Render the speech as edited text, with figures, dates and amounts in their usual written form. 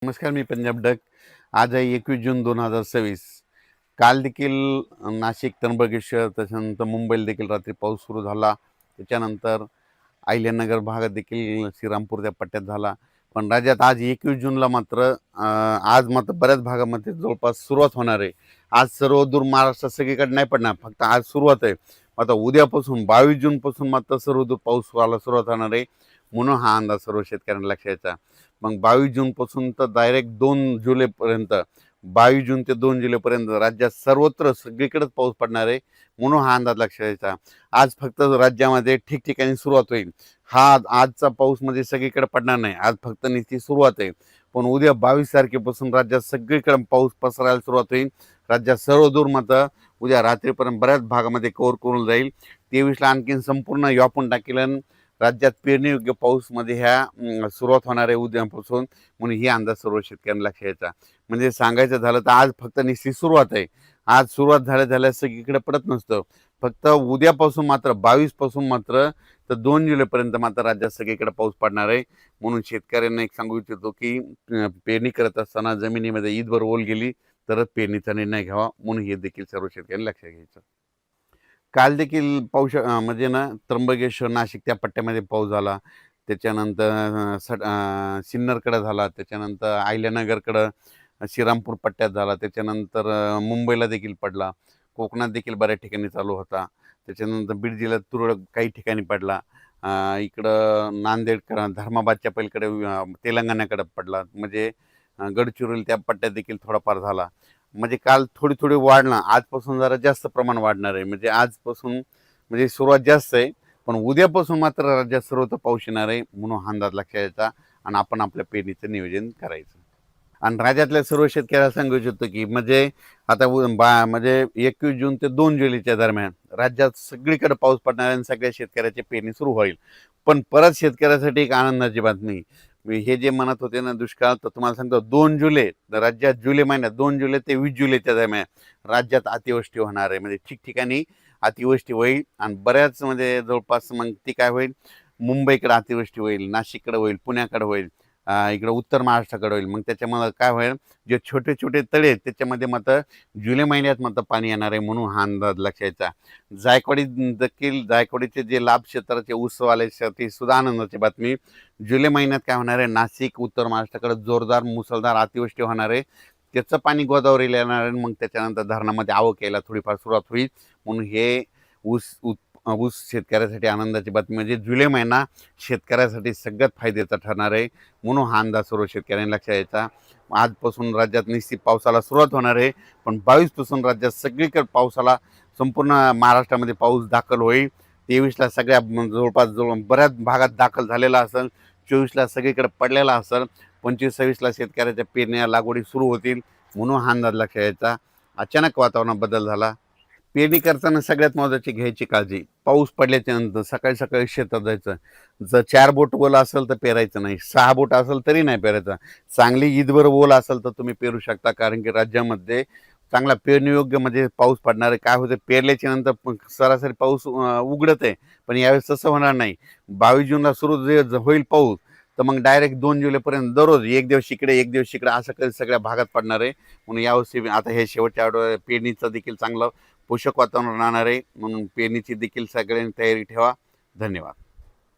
नमस्कार, मी पंजाब डक. आज आहे 21 जून 2026. काल देखील नाशिक, त्र्यंबकेश्वर, त्याच्यानंतर मुंबईला देखील रात्री पाऊस सुरू झाला. त्याच्यानंतर अहिल्यानगर भागात देखील श्रीरामपूर त्या पट्ट्यात झाला. पण राज्यात आज 21 जूनला मात्र आज मात्र बऱ्याच भागामध्ये जवळपास सुरुवात होणार आहे. आज सर्वदूर महाराष्ट्रात सगळीकडे नाही पडणार, फक्त आज सुरुवात आहे. आता उद्यापासून 22 जूनपासून मात्र सर्वदूर पाऊस व्हायला सुरुवात होणार आहे. म्हणून हा अंदाज सर्व शेतकऱ्यांना लक्षात यायचा. मग 22 जूनपासून तर डायरेक्ट 2 जुलैपर्यंत, 22 जून ते 2 जुलैपर्यंत राज्यात सर्वत्र सगळीकडेच पाऊस पडणार आहे. म्हणून हा अंदाज लक्षात यायचा. आज फक्त राज्यामध्ये ठिकठिकाणी सुरुवात होईल. हा आजचा पाऊस म्हणजे सगळीकडे पडणार नाही, आज फक्त नुसती सुरुवात आहे. पण उद्या 22 तारखेपासून राज्यात सगळीकडे पाऊस पसरायला सुरुवात होईल. राज्यात सर्वदूर मात्र उद्या रात्रीपर्यंत बऱ्याच भागामध्ये कव्हर करून जाईल. 23ला आणखीन संपूर्ण व्यापून टाकेल. राज्यात पेरणीयोग्य पाऊसमध्ये ह्या सुरुवात होणार आहे उद्यापासून. म्हणून ही अंदाज सर्व शेतकऱ्यांना लक्षात यायचा. म्हणजे सांगायचं झालं तर आज फक्त निश्चित सुरुवात आहे. आज सुरुवात झाल्या सगळीकडे पडत नसतं. फक्त उद्यापासून मात्र 22 पासून मात्र तर 2 जुलैपर्यंत मात्र राज्यात सगळीकडे पाऊस पडणार आहे. म्हणून शेतकऱ्यांना एक सांगू इच्छितो की पेरणी करत असताना जमिनीमध्ये ईदभर ओल गेली तरच पेरणीचा निर्णय घ्यावा. म्हणून हे देखील सर्व शेतकऱ्यांनी लक्षात घ्यायचं. काल देखील पाऊस म्हणजे ना त्र्यंबकेश्वर, नाशिक त्या पट्ट्यामध्ये पाऊस झाला. त्याच्यानंतर सिन्नरकडं झाला. त्याच्यानंतर अहिल्यानगरकडं श्रीरामपूर पट्ट्यात झाला. त्याच्यानंतर मुंबईला देखील पडला. कोकणात देखील बऱ्याच ठिकाणी चालू होता. त्याच्यानंतर बीड जिल्ह्यात तुरळक काही ठिकाणी पडला. इकडं नांदेडकडं, धर्माबादच्या पलीकडे तेलंगणाकडं पडला. म्हणजे गडचिरोली त्या पट्ट्यात देखील थोडाफार झाला. म्हणजे काल थोडी थोडी वाढणं, आजपासून जरा जास्त प्रमाण वाढणार आहे. म्हणजे आजपासून म्हणजे सुरुवात जास्त आहे, पण उद्यापासून मात्र राज्यात सर्वत्र पाऊस येणार आहे. म्हणून हा अंदाज लक्षात यायचा आणि आपण आपल्या पेरणीचं नियोजन करायचं. आणि राज्यातल्या सर्व शेतकऱ्याला सांगू इच्छितो की म्हणजे आता म्हणजे 21 जून ते 2 जुलैच्या दरम्यान राज्यात सगळीकडे पाऊस पडणार आहे आणि सगळ्या शेतकऱ्याची पेरणी सुरू होईल. पण परत शेतकऱ्यासाठी एक आनंदाची बातमी. मी हे जे म्हणत होते ना दुष्काळ, तर तुम्हाला सांगतो 2 जुलै राज्यात, जुलै महिन्यात 2 जुलै ते 20 जुलैच्या दरम्यान राज्यात अतिवृष्टी होणार आहे. म्हणजे ठिकठिकाणी अतिवृष्टी होईल आणि बऱ्याच म्हणजे जवळपास मग ती काय होईल, मुंबईकडे अतिवृष्टी होईल, नाशिककडे होईल, पुण्याकडे होईल, इकडं उत्तर महाराष्ट्राकडे होईल. मग त्याच्यामुळे काय होईल, जे छोटे छोटे तळे आहेत त्याच्यामध्ये मात्र जुलै महिन्यात मात्र पाणी येणार आहे. म्हणून हा अंदाज लक्षात यायचा. जायकवाडी देखील, जायकवाडीचे जे लाभ क्षेत्राचे उत्सवाल्यासाठी सुद्धा आनंदाची बातमी. जुलै महिन्यात काय होणार आहे, नाशिक, उत्तर महाराष्ट्राकडे जोरदार मुसळधार अतिवृष्टी होणार आहे. त्याचं पाणी गोदावरीला येणार आहे. मग त्याच्यानंतर धरणामध्ये आवक यायला थोडीफार सुरुवात होईल. म्हणून हे ऊस ऊस शेतकऱ्यासाठी आनंदाची बातमी. म्हणजे जुलै महिना शेतकऱ्यासाठी सगळ्यात फायद्याचा ठरणार आहे. म्हणून हा अंदाज सर्व शेतकऱ्यांनी लक्षात यायचा. आजपासून राज्यात निश्चित पावसाला सुरुवात होणार आहे. पण 22 पासून राज्यात सगळीकडे पावसाला, संपूर्ण महाराष्ट्रामध्ये पाऊस दाखल होईल. 23ला सगळ्या जवळपास बऱ्याच भागात दाखल झालेला असेल. 24ला सगळीकडे पडलेला असेल. 25-26ला शेतकऱ्याच्या पेरण्या, लागवडी सुरू होतील. म्हणून हा अंदाज लक्षात यायचा. अचानक वातावरणात बदल झाला. पेरणी करताना सगळ्यात महत्त्वाची घ्यायची काळजी, पाऊस पडल्याच्या नंतर सकाळी सकाळी शेतात जायचं. जर 4 बोट ओलं असेल तर पेरायचं नाही, 6 बोट असेल तरी नाही पेरायचं. चांगली ईदभर ओल असेल तर तुम्ही पेरू शकता. कारण की राज्यामध्ये चांगला पेरणीयोग्य म्हणजे पाऊस पडणार आहे. काय होतं, पेरल्याच्या नंतर सरासरी पाऊस उघडत आहे, पण यावेळेस तसं होणार नाही. 22 जूनला सुरू जे होईल पाऊस, तर मग डायरेक्ट 2 जुलैपर्यंत दररोज एक दिवस इकडे एक दिवस इकडे असं कधी सगळ्या भागात पडणार आहे. म्हणून यावर्षी आता हे शेवटच्या आठवड्यात पेरणीचं देखील चांगलं पोषक वातावरण राहणार आहे. म्हणून पेरणीची देखील सगळ्यांनी तयारी ठेवा. धन्यवाद.